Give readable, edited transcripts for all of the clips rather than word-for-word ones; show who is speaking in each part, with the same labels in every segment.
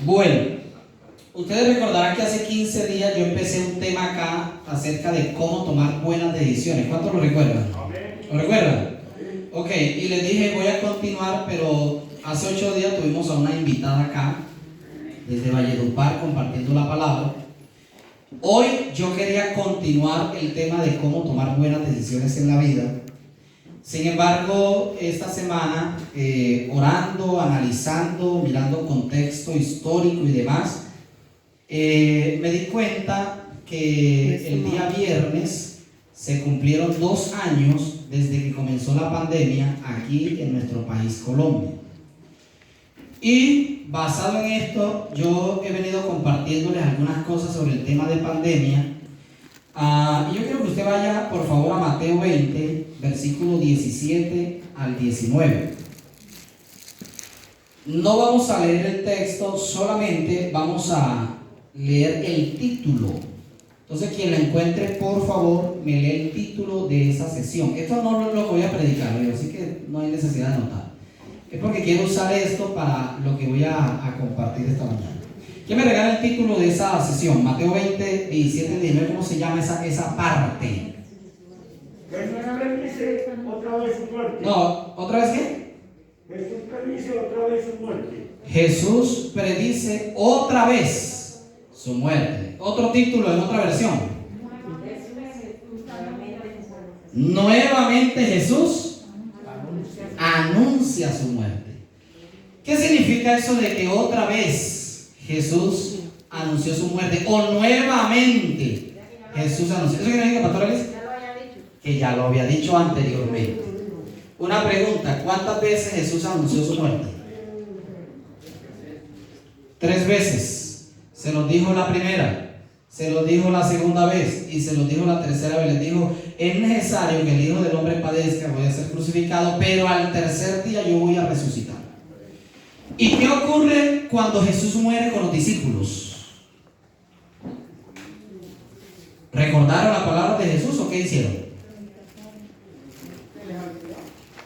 Speaker 1: Bueno, ustedes recordarán que hace 15 días yo empecé un tema acá acerca de cómo tomar buenas decisiones. ¿Cuántos lo recuerdan? ¿Lo recuerdan? Ok, y les dije voy a continuar, pero hace 8 días tuvimos a una invitada acá, desde Valledupar, compartiendo la palabra. Hoy yo quería continuar el tema de cómo tomar buenas decisiones en la vida. Sin embargo, esta semana, orando, analizando, mirando contexto histórico y demás, me di cuenta que el día viernes se cumplieron 2 años desde que comenzó la pandemia aquí en nuestro país, Colombia. Y basado en esto, yo he venido compartiéndoles algunas cosas sobre el tema de pandemia. Y yo quiero que usted vaya, por favor, a Mateo 20, versículo 17 al 19. No vamos a leer el texto, solamente vamos a leer el título. Entonces, quien lo encuentre, por favor, me lee el título de esa sesión. Esto no lo voy a predicar, así que no hay necesidad de anotar. Es porque quiero usar esto para lo que voy a compartir esta mañana. ¿Quién me regala el título de esa sesión? Mateo 20, 17, 19, ¿cómo se llama esa parte?
Speaker 2: Jesús predice otra vez su muerte.
Speaker 1: No, ¿otra vez qué?
Speaker 2: Jesús predice otra vez su muerte.
Speaker 1: Jesús predice otra vez su muerte. Otro título en otra versión. Nuevamente Jesús anuncia su muerte. ¿Qué significa eso de que otra vez Jesús anunció su muerte? O nuevamente Jesús anunció. ¿Eso qué significa, Pastor Alice? Que ya lo había dicho anteriormente. Una pregunta: ¿cuántas veces Jesús anunció su muerte? 3 veces. Se los dijo la primera, se los dijo la segunda vez y se los dijo la tercera vez. Les dijo: es necesario que el Hijo del Hombre padezca, voy a ser crucificado, pero al tercer día yo voy a resucitar. ¿Y qué ocurre cuando Jesús muere con los discípulos? ¿Recordaron la palabra de Jesús o qué hicieron?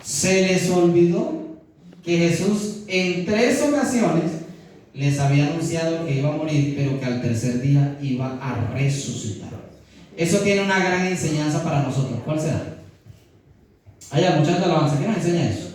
Speaker 1: Se les olvidó que Jesús en 3 ocasiones les había anunciado que iba a morir, pero que al tercer día iba a resucitar. Eso tiene una gran enseñanza para nosotros. ¿Cuál será? Allá, muchachos de alabanza, ¿qué nos enseña eso?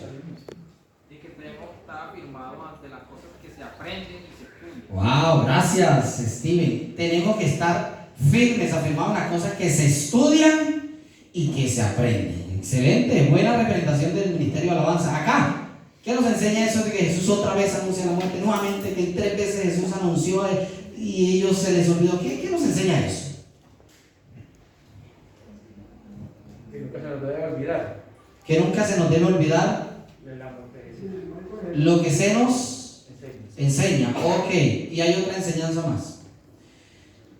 Speaker 3: Y que tenemos que estar afirmados ante las cosas que se aprenden y se estudian.
Speaker 1: Wow, gracias, Steven. Tenemos que estar firmes, afirmados en las cosas que se estudian y que se aprenden. Excelente, buena representación del Ministerio de Alabanza. Acá, ¿qué nos enseña eso de que Jesús otra vez anuncia la muerte? Nuevamente, que 3 veces Jesús anunció y ellos se les olvidó. ¿Qué nos enseña eso?
Speaker 4: Que nunca se nos debe olvidar.
Speaker 1: Que nunca se nos debe olvidar lo que se nos enseña. Ok, y hay otra enseñanza más.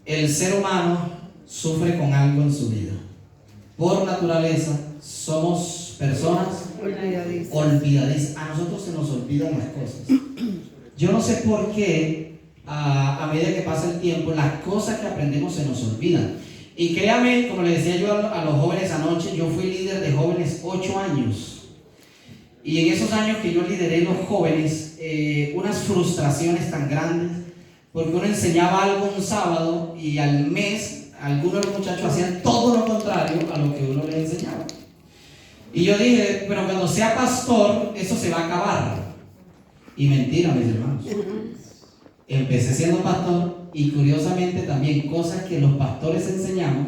Speaker 1: El ser humano sufre con algo en su vida. Por naturaleza somos personas olvidadizas. A nosotros se nos olvidan las cosas. Yo no sé por qué a medida que pasa el tiempo las cosas que aprendemos se nos olvidan. Y créame, como le decía yo a los jóvenes anoche, yo fui líder de jóvenes 8 años. Y en esos años que yo lideré los jóvenes, unas frustraciones tan grandes, porque uno enseñaba algo un sábado y al mes algunos de los muchachos hacían todo lo contrario a lo que uno les enseñaba. Y yo dije, pero cuando sea pastor, eso se va a acabar. Y mentira, mis hermanos. Empecé siendo pastor y curiosamente también cosas que los pastores enseñamos,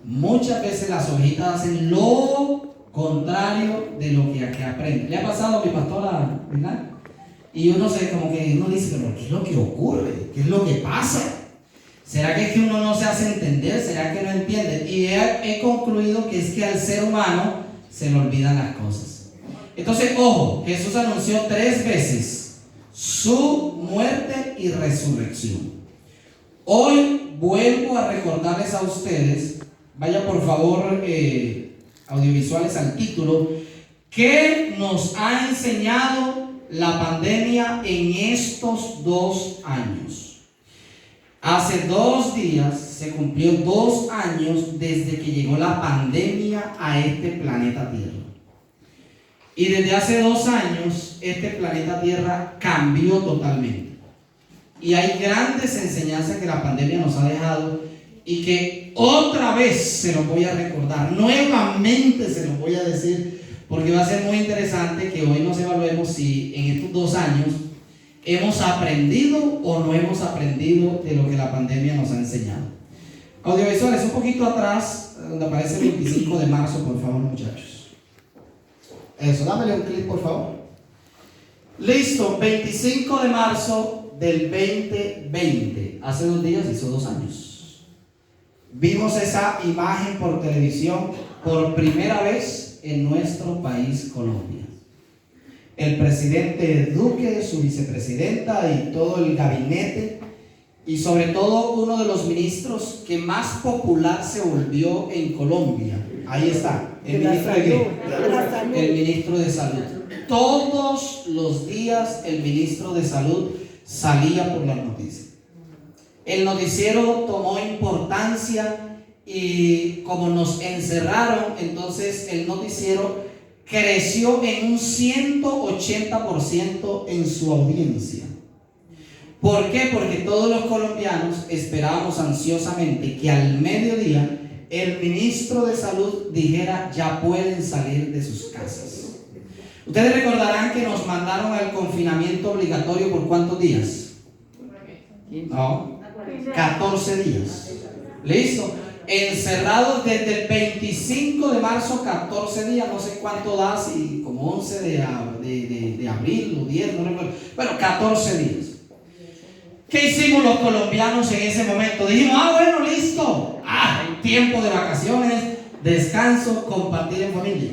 Speaker 1: muchas veces las ovejitas hacen lo contrario de lo que aprenden. ¿Le ha pasado a mi pastora, verdad? Y uno como que uno dice, pero ¿qué es lo que ocurre? ¿Qué es lo que pasa? ¿Será que es que uno no se hace entender? ¿Será que no entiende? Y he concluido que es que al ser humano se le olvidan las cosas. Entonces, ojo, Jesús anunció 3 veces su muerte y resurrección. Hoy vuelvo a recordarles a ustedes, vaya por favor audiovisuales al título, ¿qué nos ha enseñado la pandemia en estos 2 años? Hace 2 días se cumplió 2 años desde que llegó la pandemia a este planeta Tierra. Y desde hace 2 años este planeta Tierra cambió totalmente. Y hay grandes enseñanzas que la pandemia nos ha dejado y que otra vez se los voy a recordar, nuevamente se los voy a decir, porque va a ser muy interesante que hoy nos evaluemos si en estos 2 años hemos aprendido o no hemos aprendido de lo que la pandemia nos ha enseñado. Audiovisuales, un poquito atrás, donde aparece el 25 de marzo, por favor, muchachos. Eso, dámele un clic, por favor. Listo, 25 de marzo del 2020. Hace 2 días hizo 2 años. Vimos esa imagen por televisión por primera vez en nuestro país, Colombia. El presidente Duque, su vicepresidenta y todo el gabinete, y sobre todo uno de los ministros que más popular se volvió en Colombia. Ahí está, el ministro de qué? El ministro de Salud. Todos los días el ministro de Salud salía por las noticias. El noticiero tomó importancia y como nos encerraron, entonces el noticiero creció en un 180% en su audiencia. ¿Por qué? Porque todos los colombianos esperábamos ansiosamente que al mediodía el ministro de Salud dijera: ya pueden salir de sus casas. Ustedes recordarán que nos mandaron al confinamiento obligatorio por ¿cuántos días? No, 14 días. ¿Listo? Encerrados desde el 25 de marzo, 14 días, no sé cuánto da, si como 11 de abril o 10, no recuerdo. Bueno, 14 días. ¿Qué hicimos los colombianos en ese momento? Dijimos: bueno, listo. Tiempo de vacaciones, descanso, compartir en familia.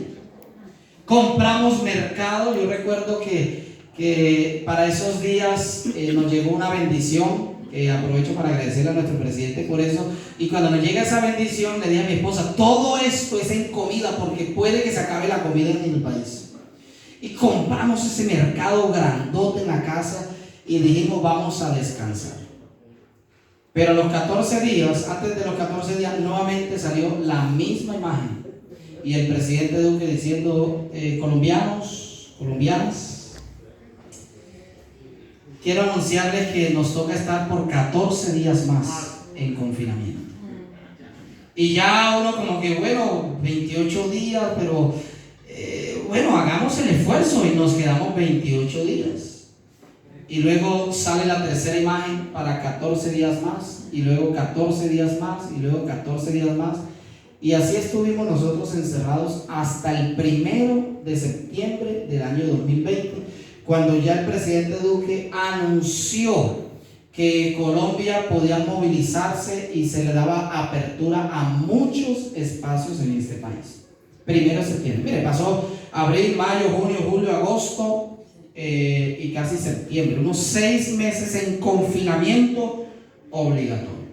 Speaker 1: Compramos mercado. Yo recuerdo que para esos días nos llegó una bendición. Aprovecho para agradecerle a nuestro presidente por eso. Y cuando nos llega esa bendición, le dije a mi esposa: todo esto es en comida, porque puede que se acabe la comida en el país. Y compramos ese mercado grandote en la casa y dijimos: vamos a descansar. Pero a los 14 días, antes de los 14 días, nuevamente salió la misma imagen. Y el presidente Duque diciendo: colombianos, colombianas, quiero anunciarles que nos toca estar por 14 días más en confinamiento. Y ya uno como que, bueno, 28 días, pero bueno, hagamos el esfuerzo, y nos quedamos 28 días. Y luego sale la tercera imagen para 14 días más, y luego 14 días más, y luego 14 días más. Y así estuvimos nosotros encerrados hasta el 1 de septiembre del año 2020, cuando ya el presidente Duque anunció que Colombia podía movilizarse y se le daba apertura a muchos espacios en este país. 1 de septiembre. Mire, pasó abril, mayo, junio, julio, agosto y casi septiembre. Unos 6 meses en confinamiento obligatorio.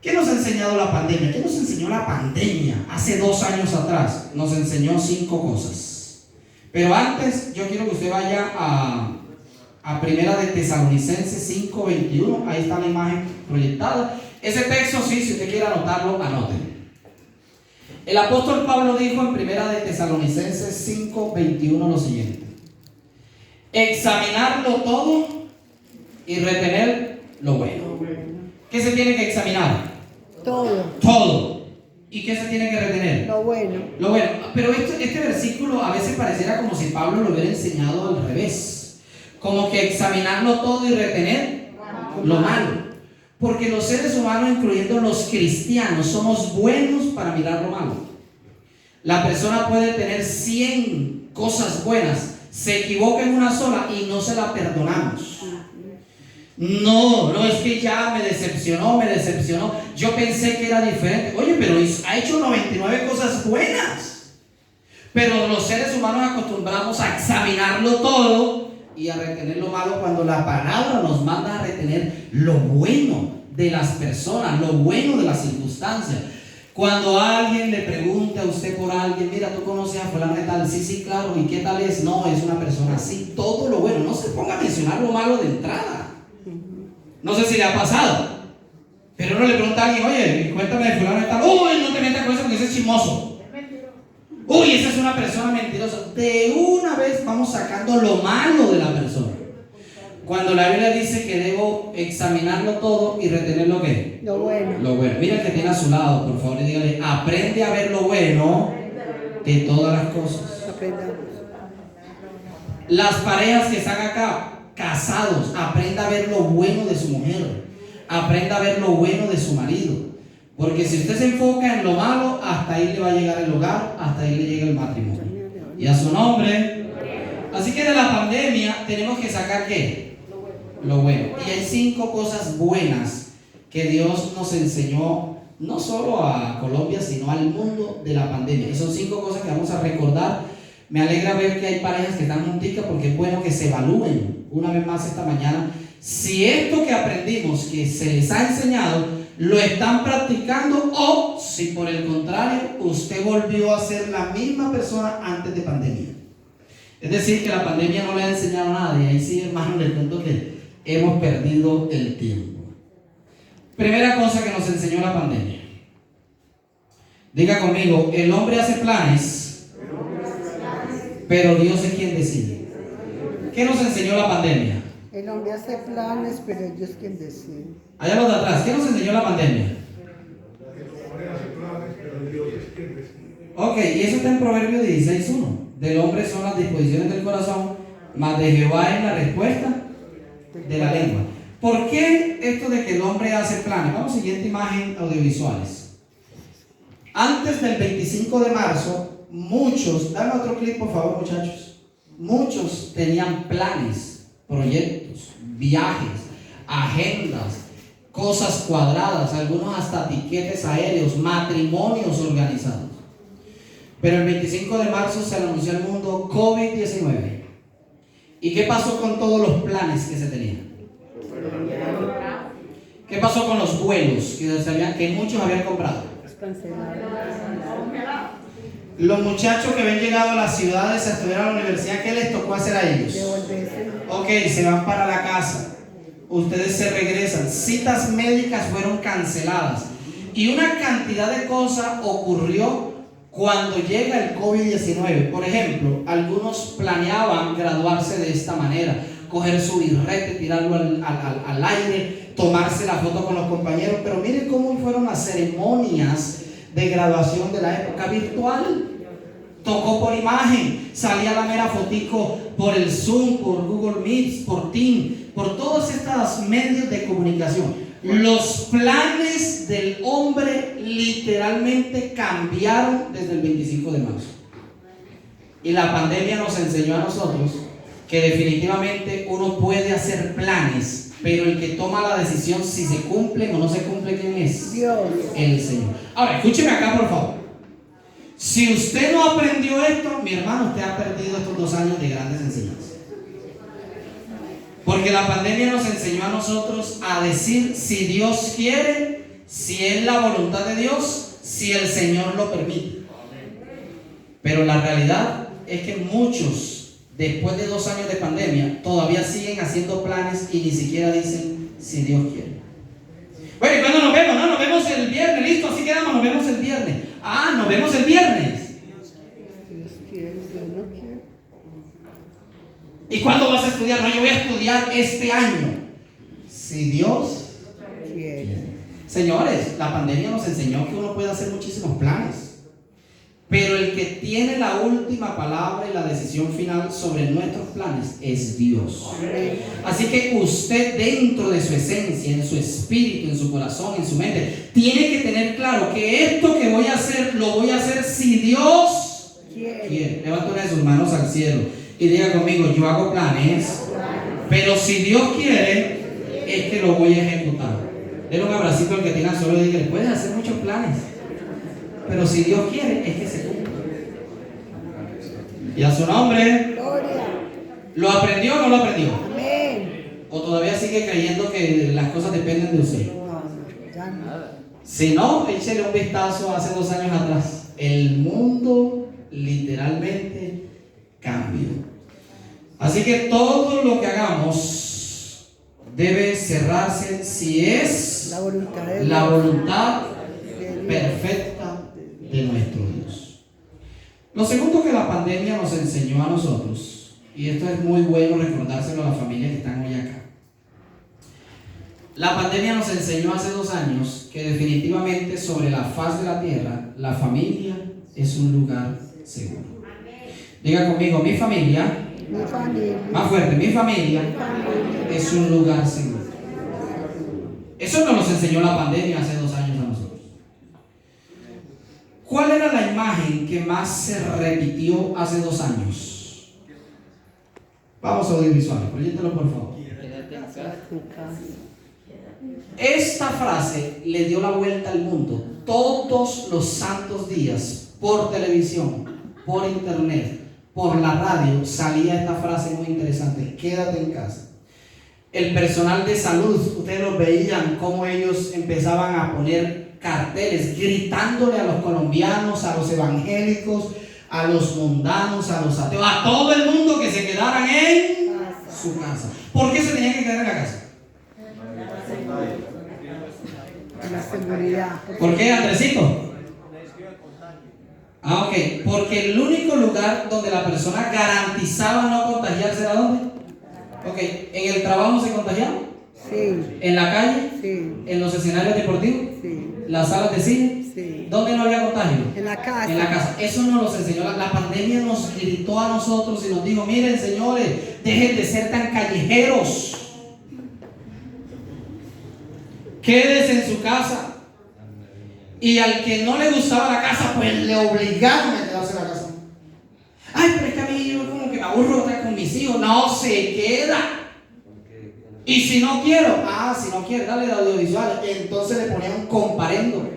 Speaker 1: ¿Qué nos ha enseñado la pandemia? ¿Qué nos enseñó la pandemia hace 2 años atrás? Nos enseñó 5 cosas. Pero antes, yo quiero que usted vaya a Primera de Tesalonicenses 5:21. Ahí está la imagen proyectada. Ese texto, sí, si usted quiere anotarlo, anote. El apóstol Pablo dijo en Primera de Tesalonicenses 5:21 lo siguiente: examinarlo todo y retener lo bueno. ¿Qué se tiene que examinar? Todo. ¿Y qué se tiene que retener? Lo bueno. Pero este versículo a veces pareciera como si Pablo lo hubiera enseñado al revés. Como que examinarlo todo y retener lo malo. Porque los seres humanos, incluyendo los cristianos, somos buenos para mirar lo malo. La persona puede tener 100 cosas buenas, se equivoca en una sola y no se la perdonamos. No, es que ya me decepcionó. Yo pensé que era diferente. Oye, pero ha hecho 99 cosas buenas. Pero los seres humanos acostumbramos a examinarlo todo y a retener lo malo, cuando la palabra nos manda a retener lo bueno de las personas, lo bueno de las circunstancias. Cuando alguien le pregunte a usted por alguien: mira, ¿tú conoces a fulano de tal? Sí, claro. ¿Y qué tal es? No, es una persona así. Todo lo bueno. No se ponga a mencionar lo malo de entrada. No sé si le ha pasado, pero uno le pregunta a alguien: oye, cuéntame de fulano de tal. Uy, no te metas con eso porque ese es chismoso. Uy, esa es una persona mentirosa. De una vez vamos sacando lo malo de la persona. Cuando la Biblia dice que debo examinarlo todo y retener lo que
Speaker 5: Lo bueno.
Speaker 1: lo bueno. Mira el que tiene a su lado, por favor, y dígale, aprende a ver lo bueno de todas las cosas.
Speaker 5: Aprendamos.
Speaker 1: Las parejas que están acá, casados, aprenda a ver lo bueno de su mujer, aprenda a ver lo bueno de su marido, porque si usted se enfoca en lo malo, hasta ahí le va a llegar el hogar, hasta ahí le llega el matrimonio. Y a su nombre. Así que de la pandemia tenemos que sacar ¿qué? Lo bueno. Y hay 5 cosas buenas que Dios nos enseñó, no solo a Colombia, sino al mundo de la pandemia. Y son 5 cosas que vamos a recordar. Me alegra ver que hay parejas que están junticas, porque es bueno que se evalúen una vez más esta mañana si esto que aprendimos, que se les ha enseñado, lo están practicando, o si por el contrario usted volvió a ser la misma persona antes de pandemia. Es decir, que la pandemia no le ha enseñado nada. Y ahí sí, hermano, les cuento que hemos perdido el tiempo. Primera cosa que nos enseñó la pandemia. Diga conmigo, el hombre hace planes, pero Dios es quien decide. ¿Qué nos enseñó la pandemia?
Speaker 5: El hombre hace planes, pero Dios quien decide.
Speaker 1: Allá los de atrás, ¿qué nos enseñó la pandemia? Ok, y eso está en Proverbios 16:1. Del hombre son las disposiciones del corazón, mas de Jehová es la respuesta de la lengua. ¿Por qué esto de que el hombre hace planes? Vamos, siguiente imagen, audiovisuales. Antes del 25 de marzo, muchos, dame otro clip por favor, muchachos. Muchos tenían planes, proyectos, viajes, agendas, cosas cuadradas, algunos hasta tiquetes aéreos, matrimonios organizados. Pero el 25 de marzo se le anunció al mundo COVID-19. ¿Y qué pasó con todos los planes que se tenían? ¿Qué pasó con los vuelos que muchos habían comprado? Los muchachos que habían llegado a las ciudades a estudiar a la universidad, ¿qué les tocó hacer a ellos? Ok, se van para la casa. Ustedes se regresan. Citas médicas fueron canceladas. Y una cantidad de cosas ocurrió cuando llega el COVID-19. Por ejemplo, algunos planeaban graduarse de esta manera: coger su birrete, tirarlo al aire, tomarse la foto con los compañeros. Pero miren cómo fueron las ceremonias de graduación de la época virtual. Tocó por imagen, salía la mera fotico por el Zoom, por Google Meet, por Teams, por todos estos medios de comunicación. Los planes del hombre literalmente cambiaron desde el 25 de marzo. Y la pandemia nos enseñó a nosotros que definitivamente uno puede hacer planes, pero el que toma la decisión si se cumple o no se cumple, ¿quién es?
Speaker 5: Dios.
Speaker 1: El Señor. Ahora, escúcheme acá, por favor. Si usted no aprendió esto, mi hermano, usted ha perdido estos 2 años de grandes enseñanzas. Porque la pandemia nos enseñó a nosotros a decir si Dios quiere, si es la voluntad de Dios, si el Señor lo permite. Pero la realidad es que muchos, después de 2 años de pandemia, todavía siguen haciendo planes y ni siquiera dicen si Dios quiere. Bueno, ¿y cuándo nos vemos? No, nos vemos el viernes, listo, así quedamos, nos vemos el viernes. Ah, nos vemos el viernes.
Speaker 5: Dios quiere, Dios no quiere.
Speaker 1: ¿Y cuándo vas a estudiar? No, yo voy a estudiar este año. Si Dios
Speaker 5: Quiere.
Speaker 1: Señores, la pandemia nos enseñó que uno puede hacer muchísimos planes, pero el que tiene la última palabra y la decisión final sobre nuestros planes es Dios. Así que usted, dentro de su esencia, en su espíritu, en su corazón, en su mente, tiene que tener claro que esto que voy a hacer, lo voy a hacer si Dios quiere. Levanta una de sus manos al cielo y diga conmigo: yo hago planes, pero si Dios quiere, es que lo voy a ejecutar. Denle un abracito al que tiene al suelo y diga: puedes hacer muchos planes, pero si Dios quiere, es que se cumple. Y a su nombre.
Speaker 5: Gloria.
Speaker 1: ¿Lo aprendió o no lo aprendió?
Speaker 5: Amén.
Speaker 1: ¿O todavía sigue creyendo que las cosas dependen de usted?
Speaker 5: No, ya no.
Speaker 1: Si no, échele un vistazo hace 2 años atrás. El mundo literalmente cambió. Así que todo lo que hagamos debe cerrarse si es
Speaker 5: La voluntad de
Speaker 1: la
Speaker 5: Dios.
Speaker 1: voluntad
Speaker 5: De Dios.
Speaker 1: perfecta de nuestro Dios. Lo segundo que la pandemia nos enseñó a nosotros y esto es muy bueno recordárselo a las familias que están hoy acá. La pandemia nos enseñó hace 2 años que definitivamente sobre la faz de la tierra, la familia es un lugar seguro. Diga conmigo, mi familia,
Speaker 5: Mi familia.
Speaker 1: más fuerte, mi familia es un lugar seguro. Eso nos enseñó la pandemia hace 2 años a nosotros. ¿Cuál era la imagen que más se repitió hace 2 años? Vamos a audiovisuales, proyéctelo por favor.
Speaker 5: Tu casa.
Speaker 1: Esta frase le dio la vuelta al mundo todos los santos días, por televisión, por internet, por la radio, salía esta frase muy interesante: quédate en casa. El personal de salud, ustedes los veían cómo ellos empezaban a poner carteles gritándole a los colombianos, a los evangélicos, a los mundanos, a los ateos, a todo el mundo que se quedaran en su casa. ¿Por qué se tenían que quedar en la casa?
Speaker 5: La seguridad.
Speaker 1: ¿Por qué, Andresito? Ah, ok. Porque el único lugar donde la persona garantizaba no contagiarse era ¿dónde? Ok. ¿En el trabajo se contagiaba?
Speaker 5: Sí,
Speaker 1: ¿En la calle?
Speaker 5: sí,
Speaker 1: ¿En los escenarios deportivos?
Speaker 5: sí,
Speaker 1: ¿Las salas de cine?
Speaker 5: sí.
Speaker 1: ¿Dónde no había contagio?
Speaker 5: En la casa.
Speaker 1: En la casa. Eso nos los enseñó. La pandemia nos gritó a nosotros y nos dijo: miren, señores, dejen de ser tan callejeros. Quédese en su casa. Y al que no le gustaba la casa, pues le obligaron a quedarse en la casa. Ay, pero es que a mí yo como que me aburro estar con mis hijos. No, se queda. Y si no quiero, si no quiere, dale de audiovisual. Entonces le ponían un comparendo.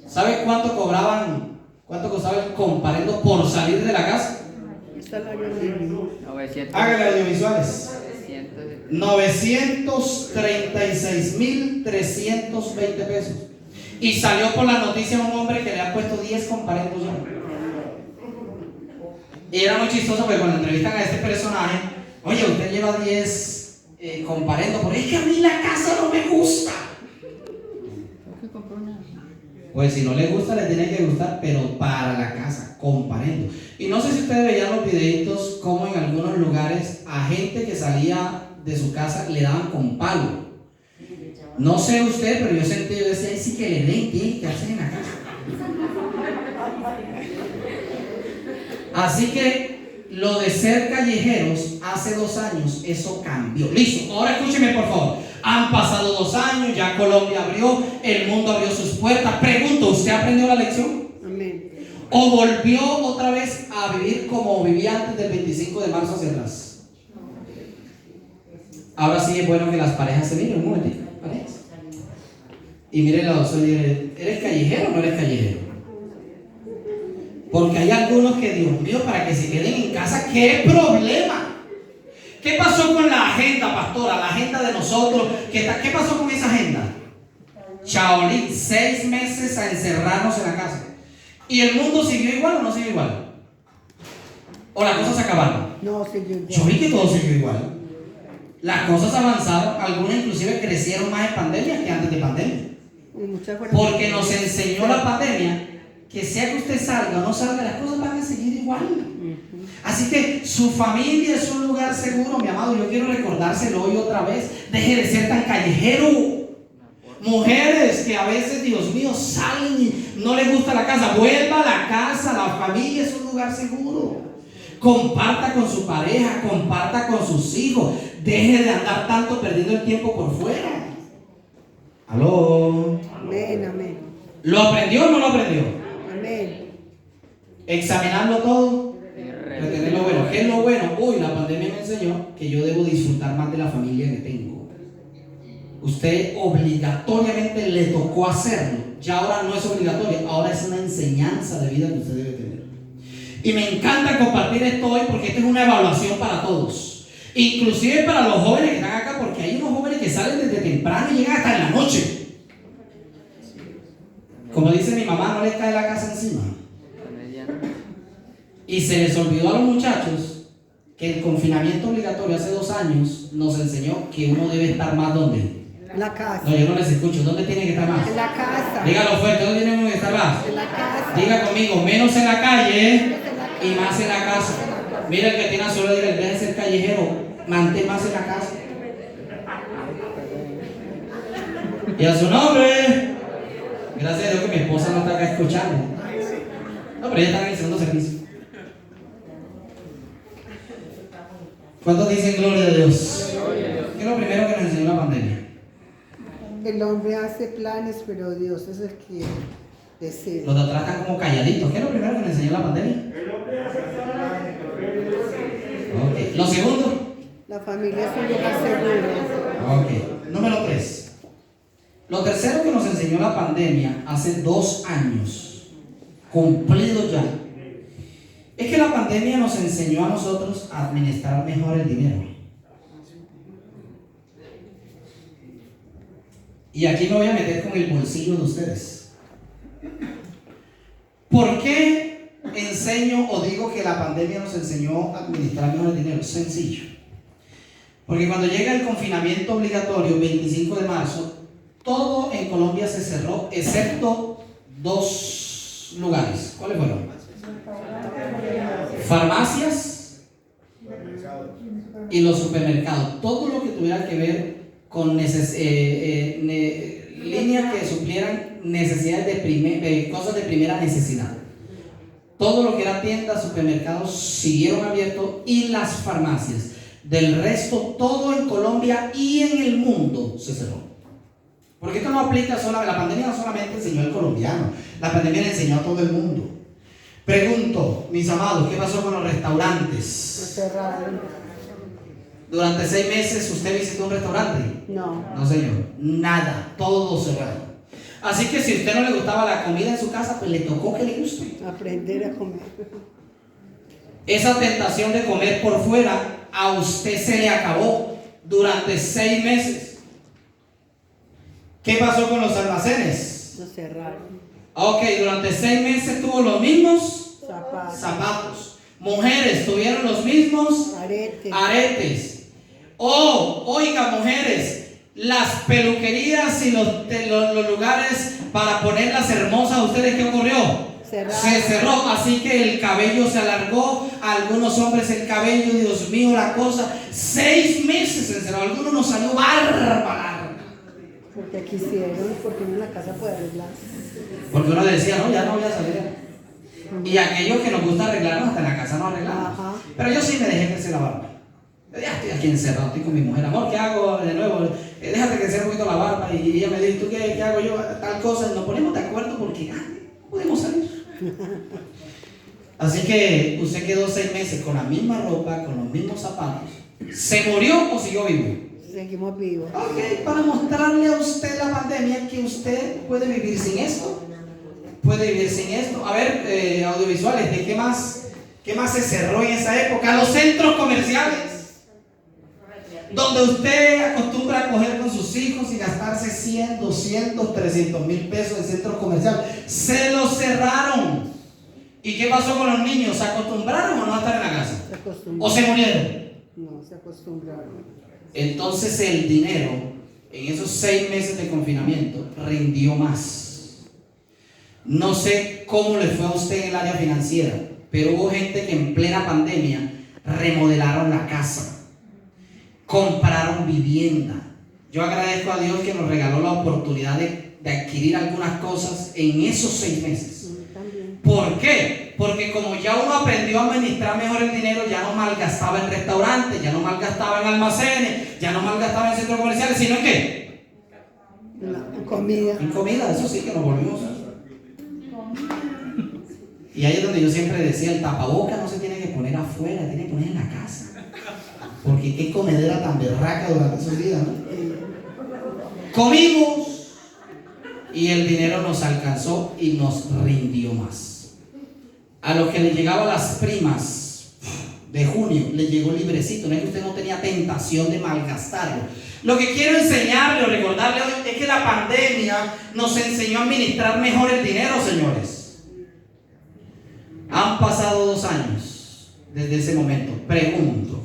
Speaker 1: ¿Sabe cuánto cobraban? ¿Cuánto costaba el comparendo por salir de la casa?
Speaker 5: Salario mínimo.
Speaker 3: 900.
Speaker 1: Hágale audiovisuales.
Speaker 3: 900.
Speaker 1: 936.320 pesos. Y salió por la noticia un hombre que le ha puesto 10 comparendos ya. Y era muy chistoso porque cuando entrevistan a este personaje, oye, usted lleva 10 comparendos, porque es que a mí la casa no me gusta. Pues si no le gusta, le tiene que gustar, pero para la casa, comparendo. Y no sé si ustedes veían los videitos como en algunos lugares a gente que salía de su casa le daban con palo. No sé usted, pero yo sentí, yo decía, sí que le den, ¿qué hacen en la casa? Así que lo de ser callejeros hace 2 años, eso cambió. Listo, ahora escúcheme por favor. Han pasado 2 años, ya Colombia abrió, el mundo abrió sus puertas. Pregunto, ¿usted aprendió la lección?
Speaker 5: Amén.
Speaker 1: ¿O volvió otra vez a vivir como vivía antes del 25 de marzo hacia atrás? Ahora sí es bueno que las parejas se miren un momentito, parejas. Y miren a los ojos y digan, ¿eres callejero o no eres callejero? Porque hay algunos que, Dios mío, para que se queden en casa, ¿qué problema? ¿Qué pasó con la agenda, pastora? La agenda de nosotros. ¿Qué pasó con esa agenda? Shaolin, 6 meses a encerrarnos en la casa. ¿Y el mundo siguió igual o no siguió igual? ¿O las cosas se acabaron?
Speaker 5: No, siguió igual.
Speaker 1: Yo vi que todo siguió igual. Las cosas avanzaron, algunas inclusive crecieron más en pandemia que antes de pandemia.
Speaker 5: Y muchas fueron-
Speaker 1: Porque nos enseñó la pandemia que sea que usted salga o no salga, las cosas van a seguir igual. Así que su familia es un lugar seguro, mi amado. Yo quiero recordárselo hoy otra vez. Deje de ser tan callejero. Mujeres que a veces, Dios mío, salen y no les gusta la casa, vuelva a la casa. La familia es un lugar seguro. Comparta con su pareja, comparta con sus hijos. Deje de andar tanto perdiendo el tiempo por fuera. ¿Aló?
Speaker 5: Amén, amén.
Speaker 1: ¿Lo aprendió o no lo aprendió?
Speaker 5: Amén.
Speaker 1: Examinarlo todo, retener lo bueno. ¿Qué es lo bueno? Uy, la pandemia me enseñó que yo debo disfrutar más de la familia que tengo. Usted obligatoriamente le tocó hacerlo. Ya ahora no es obligatorio, ahora es una enseñanza de vida que usted debe tener. Y me encanta compartir esto hoy porque esta es una evaluación para todos. Inclusive para los jóvenes que están acá, porque hay unos jóvenes que salen desde temprano y llegan hasta en la noche. Como dice mi mamá, no les cae la casa encima. Y se les olvidó a los muchachos que el confinamiento obligatorio hace 2 años nos enseñó que uno debe estar más ¿dónde?
Speaker 5: En la casa.
Speaker 1: No, yo no les escucho. ¿Dónde tiene que estar más?
Speaker 5: En la casa.
Speaker 1: Dígalo fuerte, ¿dónde tiene que estar más?
Speaker 5: En la casa.
Speaker 1: Diga conmigo, menos en la calle y más en la casa. Mira el que tiene a suelo, diga, en vez de ser callejero, mantén más en la casa. Y a su nombre. Gracias a Dios que mi esposa no está acá escuchando. No, pero ella está en el segundo servicio. ¿Cuántos dicen gloria a Dios? ¿Qué es lo primero que nos enseñó la pandemia?
Speaker 5: El hombre hace planes, pero Dios es el que decide.
Speaker 1: Los de atrás están como calladitos. ¿Qué es lo primero que nos enseñó la pandemia?
Speaker 2: El hombre hace planes, pero Dios
Speaker 1: Ok. Lo segundo.
Speaker 5: La familia es un lugar seguro.
Speaker 1: Ok. Número 3. Lo tercero que nos enseñó la pandemia hace 2 años, cumplido ya, es que la pandemia nos enseñó a nosotros a administrar mejor el dinero. Y aquí me voy a meter con el bolsillo de ustedes. ¿Por qué enseño o digo que la pandemia nos enseñó a administrar mejor el dinero? Sencillo. Porque cuando llega el confinamiento obligatorio, 25 de marzo, todo en Colombia se cerró, excepto 2 lugares. ¿Cuáles fueron? Farmacias y los supermercados. Todo lo que tuviera que ver con líneas que suplieran necesidades de cosas de primera necesidad. Todo lo que era tiendas, supermercados siguieron abiertos y las farmacias. Del resto, todo en Colombia y en el mundo se cerró. Porque esto no aplica solamente, la pandemia no solamente enseñó al colombiano, la pandemia le enseñó a todo el mundo. Pregunto, mis amados, ¿qué pasó con los restaurantes?
Speaker 5: Cerraron.
Speaker 1: Durante 6 meses, ¿usted visitó un restaurante?
Speaker 5: No.
Speaker 1: No, señor, nada, todo cerrado. Así que si a usted no le gustaba la comida en su casa, pues le tocó que le guste.
Speaker 5: Aprender a comer.
Speaker 1: Esa tentación de comer por fuera, a usted se le acabó durante 6 meses. ¿Qué pasó con los almacenes?
Speaker 5: Lo cerraron.
Speaker 1: Ok, durante 6 meses tuvo los mismos
Speaker 5: Zapatos.
Speaker 1: zapatos. Mujeres tuvieron los mismos
Speaker 5: Aretes.
Speaker 1: aretes. Oh, oiga, mujeres, las peluquerías y los lugares para ponerlas hermosas, ¿ustedes qué ocurrió?
Speaker 5: Cerrado.
Speaker 1: Se cerró, así que el cabello se alargó. A algunos hombres el cabello, Dios mío, la cosa. 6 meses se cerró. A algunos nos salió barba.
Speaker 5: Porque quisieron, porque uno en la casa puede arreglar.
Speaker 1: Porque uno decía, no, ya no voy a salir. Y aquellos que nos gusta arreglarnos, hasta en la casa no arreglamos.
Speaker 5: Ajá.
Speaker 1: Pero yo sí me dejé crecer la barba. Ya estoy aquí encerrado, estoy con mi mujer. Amor, ¿qué hago de nuevo? Déjate crecer un poquito la barba. Y ella me dice, ¿tú qué hago yo? Tal cosa. Y nos ponemos de acuerdo porque no podemos salir. Así que usted quedó 6 meses con la misma ropa, con los mismos zapatos. ¿Se murió o siguió vivo?
Speaker 5: Seguimos vivos.
Speaker 1: Ok, para mostrarle a usted la pandemia que usted puede vivir sin esto. Puede vivir sin esto. A ver, audiovisuales, ¿de qué más se cerró en esa época? Los centros comerciales, donde usted acostumbra a coger con sus hijos y gastarse 100, 200, 300 mil pesos en centros comerciales. Se los cerraron. ¿Y qué pasó con los niños? ¿Se acostumbraron o no a estar en la casa?
Speaker 5: Se
Speaker 1: ¿O
Speaker 5: acostumbraron.
Speaker 1: se murieron?
Speaker 5: No, se acostumbraron.
Speaker 1: Entonces el dinero en esos 6 meses de confinamiento rindió más. No sé cómo le fue a usted en el área financiera, pero hubo gente que en plena pandemia remodelaron la casa, compraron vivienda. Yo agradezco a Dios que nos regaló la oportunidad de adquirir algunas cosas en esos 6 meses.
Speaker 5: También.
Speaker 1: ¿Por qué? Porque como ya uno aprendió a administrar mejor el dinero, ya no malgastaba en restaurantes, ya no malgastaba en almacenes, ya no malgastaba en centros comerciales, sino en ¿qué?
Speaker 5: En comida.
Speaker 1: En comida, eso sí que nos volvimos. Y ahí es donde yo siempre decía, el tapaboca no se tiene que poner afuera, tiene que poner en la casa. Porque qué comedera tan berraca durante esos días, ¿no? Comimos y el dinero nos alcanzó y nos rindió más. A los que les llegaban las primas de junio, les llegó librecito. No es que usted no tenía tentación de malgastarlo. Lo que quiero enseñarle o recordarle hoy es que la pandemia nos enseñó a administrar mejor el dinero, señores. Han pasado 2 años desde ese momento. Pregunto,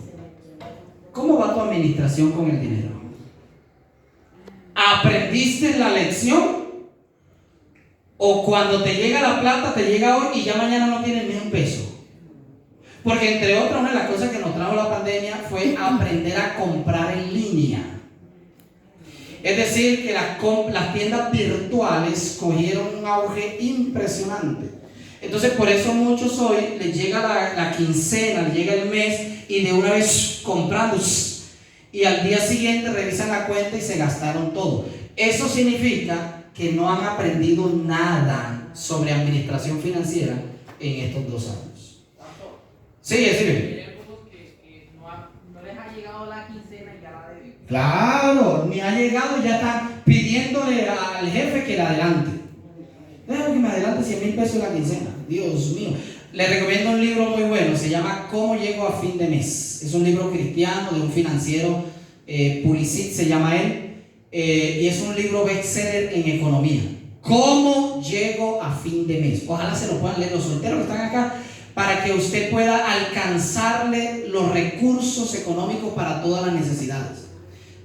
Speaker 1: ¿cómo va tu administración con el dinero? ¿Aprendiste la lección? ¿O cuando te llega la plata, te llega hoy y ya mañana no tienes ni un peso? Porque entre otras, una de las cosas que nos trajo la pandemia fue aprender a comprar en línea. Es decir, que las tiendas virtuales cogieron un auge impresionante. Entonces, por eso muchos hoy les llega la quincena, les llega el mes y de una vez comprando. Y al día siguiente revisan la cuenta y se gastaron todo. Eso significa que no han aprendido nada sobre administración financiera en estos 2 años. Sí, es decir.
Speaker 3: Hay algunos que no les ha llegado la quincena y ya la deben.
Speaker 1: Claro, ni ha llegado y ya están pidiéndole al jefe que le adelante. Déjame que me adelante 100,000 pesos la quincena. Dios mío. Les recomiendo un libro muy bueno, se llama ¿Cómo llego a fin de mes? Es un libro cristiano de un financiero, Pulisic se llama él, y es un libro bestseller en economía. ¿Cómo llego a fin de mes? Ojalá se lo puedan leer los solteros que están acá, para que usted pueda alcanzarle los recursos económicos para todas las necesidades.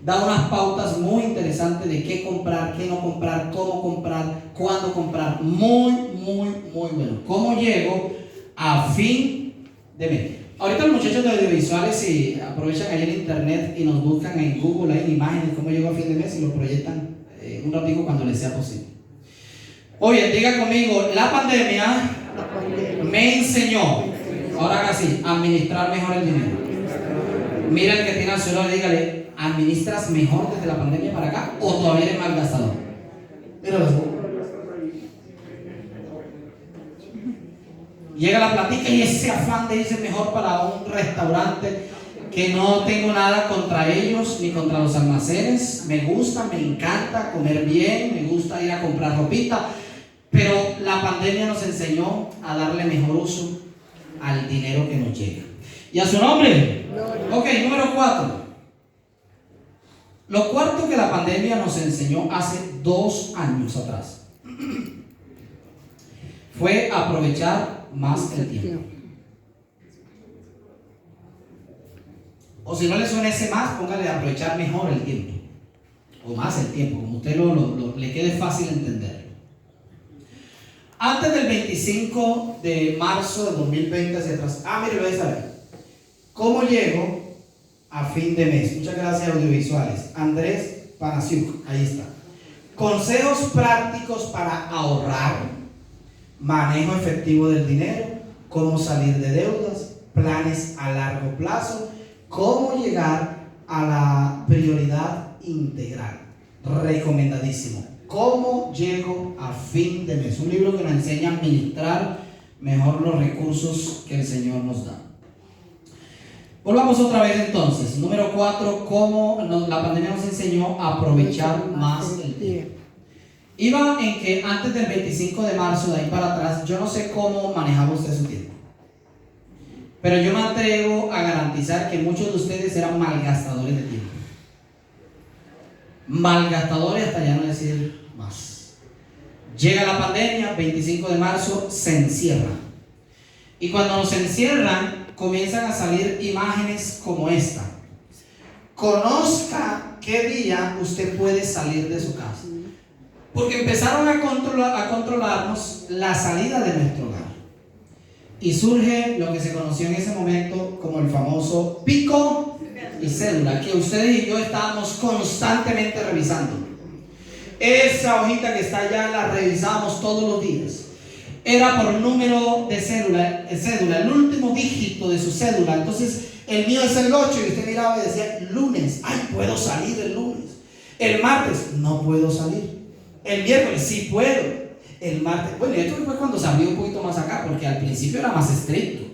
Speaker 1: Da unas pautas muy interesantes de qué comprar, qué no comprar, cómo comprar, cuándo comprar. Muy, muy, muy bueno. ¿Cómo llego a fin de mes? Ahorita los muchachos de audiovisuales, si aprovechan ahí el internet y nos buscan en Google, hay imágenes, cómo llego a fin de mes y lo proyectan un ratito cuando les sea posible. Oye, diga conmigo, la pandemia me enseñó, ahora casi, a administrar mejor el dinero. Mira el que tiene al suelo y dígale, ¿administras mejor desde la pandemia para acá o todavía eres malgastador? Míralo. Llega la platica y ese afán de irse mejor para un restaurante, que no tengo nada contra ellos ni contra los almacenes. Me gusta, me encanta comer bien, me gusta ir a comprar ropita, pero la pandemia nos enseñó a darle mejor uso al dinero que nos llega. ¿Y a su nombre? Ok, número 4. Lo cuarto que la pandemia nos enseñó hace 2 años atrás fue aprovechar más el tiempo. O si no le suena ese más, póngale aprovechar mejor el tiempo. O más el tiempo, como usted le quede fácil entender. Antes del 25 de marzo de 2020 hacia atrás. Mire, lo voy a saber. ¿Cómo llego a fin de mes? Muchas gracias, audiovisuales. Andrés Panasiuk, ahí está. Consejos prácticos para ahorrar, manejo efectivo del dinero, cómo salir de deudas, planes a largo plazo, cómo llegar a la prioridad integral. Recomendadísimo. ¿Cómo llego a fin de mes? Un libro que nos enseña a administrar mejor los recursos que el Señor nos da. Volvamos otra vez entonces. Número 4, cómo la pandemia nos enseñó a aprovechar más el tiempo. Iba en que antes del 25 de marzo, de ahí para atrás, yo no sé cómo manejaba usted su tiempo, pero yo me atrevo a garantizar que muchos de ustedes eran malgastadores de tiempo. Malgastadores hasta ya no decir más. Llega la pandemia, 25 de marzo, se encierra. Y cuando nos encierran, comienzan a salir imágenes como esta. Conozca qué día usted puede salir de su casa. Porque empezaron a controlarnos la salida de nuestro hogar. Y surge lo que se conoció en ese momento como el famoso pico y cédula, que ustedes y yo estábamos constantemente revisando. Esa hojita que está allá la revisábamos todos los días. Era por número de cédula, el último dígito de su cédula. Entonces el mío es el 8 y usted miraba y decía lunes, puedo salir el lunes. El martes, no puedo salir. El miércoles, sí puedo. El martes, bueno, esto fue cuando se abrió un poquito más acá, porque al principio era más estricto.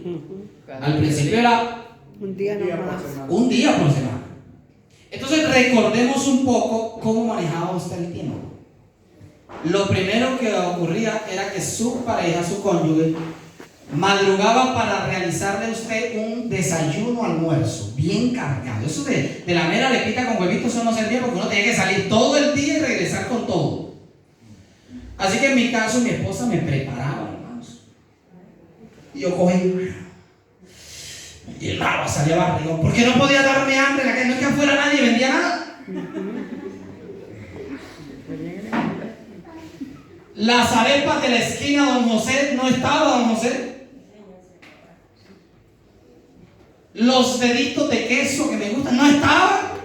Speaker 1: Al principio era
Speaker 5: un día nomás.
Speaker 1: Un día por semana. Entonces recordemos un poco cómo manejaba usted el tiempo. Lo primero que ocurría era que su pareja, su cónyuge, madrugaba para realizarle a usted un desayuno, almuerzo bien cargado. Eso de la mera arepita con huevitos, eso no servía, porque uno tenía que salir todo el día y regresar con todo. Así que en mi caso mi esposa me preparaba, hermanos, y yo cogí y el agua salía barrigón, porque no podía darme hambre en la calle. No es que afuera nadie vendía nada. Las arepas de la esquina, don José, no estaba don José. Los deditos de queso que me gustan no estaban.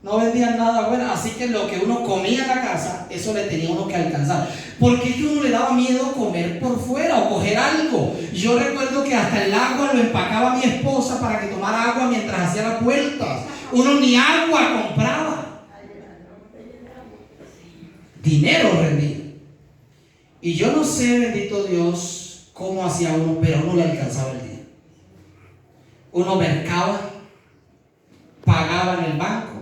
Speaker 1: No vendían nada bueno, así que lo que uno comía en la casa, eso le tenía uno que alcanzar. Porque que uno le daba miedo comer por fuera o coger algo. Yo recuerdo que hasta el agua lo empacaba mi esposa para que tomara agua mientras hacía las vueltas. Uno ni agua compraba. Dinero rendía. Y yo no sé, bendito Dios, cómo hacía uno, pero uno le alcanzaba el día. Uno mercaba, pagaba en el banco,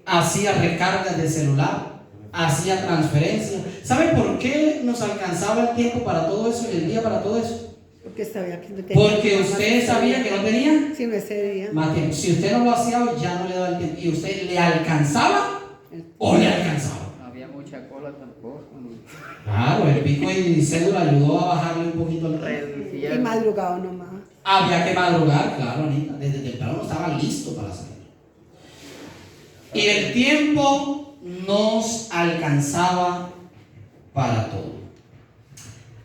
Speaker 1: hacía recargas de celular, hacía transferencias. ¿Sabe por qué nos alcanzaba el tiempo para todo eso y el día para todo eso?
Speaker 5: Porque sabía que no tenía.
Speaker 1: Porque usted sabía que no tenía
Speaker 5: Sí, me cedía.
Speaker 1: más tiempo. Si usted no lo hacía, ya no le daba el tiempo. ¿Y usted le alcanzaba o le alcanzaba?
Speaker 3: No había mucha cola tampoco.
Speaker 1: Claro, el pico y cédula ayudó a bajarle un poquito el
Speaker 3: Reducía.
Speaker 5: Y madrugado nomás.
Speaker 1: Había que madrugar, claro, Anita. Desde temprano estaba listo para salir. Y el tiempo nos alcanzaba para todo.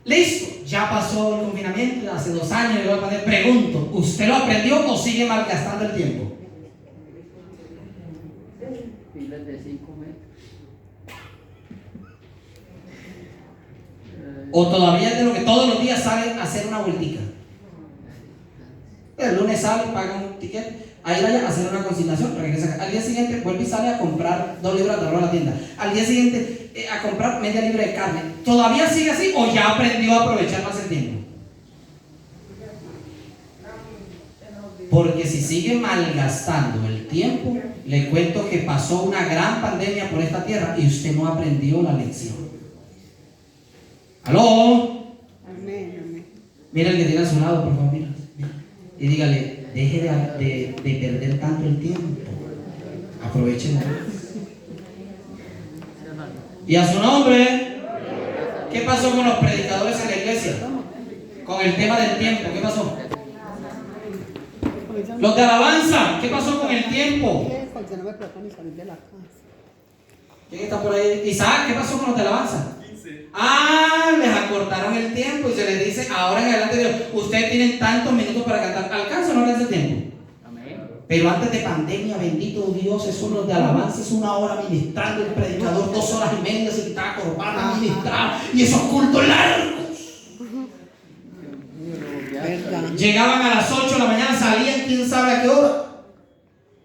Speaker 1: Listo, ya pasó el confinamiento, hace 2 años. Le voy a poner, pregunto, ¿usted lo aprendió o sigue malgastando el tiempo?
Speaker 3: Filas de 5 metros.
Speaker 1: ¿O todavía es de lo que todos los días sale a hacer una vueltica? El lunes sale, paga un ticket, ahí vaya a hacer una consignación, regresa. Al día siguiente vuelve y sale a comprar 2 libras de arroz a la tienda. Al día siguiente a comprar media libra de carne. ¿Todavía sigue así o ya aprendió a aprovechar más el tiempo? Porque si sigue malgastando el tiempo, le cuento que pasó una gran pandemia por esta tierra y usted no aprendió la lección. ¿Aló?
Speaker 5: Amén, amén.
Speaker 1: Mira el que tiene a su lado, por favor, mira. Y dígale, deje de perder tanto el tiempo. Aprovechen. Y a su nombre, ¿qué pasó con los predicadores en la iglesia? Con el tema del tiempo, ¿qué pasó? Los de alabanza, ¿qué pasó con el tiempo?
Speaker 5: Porque no me propone salir de la casa.
Speaker 1: ¿Quién está por ahí? Isaac, ¿qué pasó con los de alabanza? Ah, les acortaron el tiempo y se les dice, ahora en adelante, Dios, ustedes tienen tantos minutos para cantar. ¿Alcanza o no alcanza el tiempo?
Speaker 3: Amén.
Speaker 1: Pero antes de pandemia, bendito Dios, esos los de alabanza, es 1 hora ministrando, el predicador 2 horas y media se quitaba corbata a ministrar, y esos cultos largos.
Speaker 5: ¿Verdad?
Speaker 1: Llegaban a las 8 de la mañana, salían quién sabe a qué hora.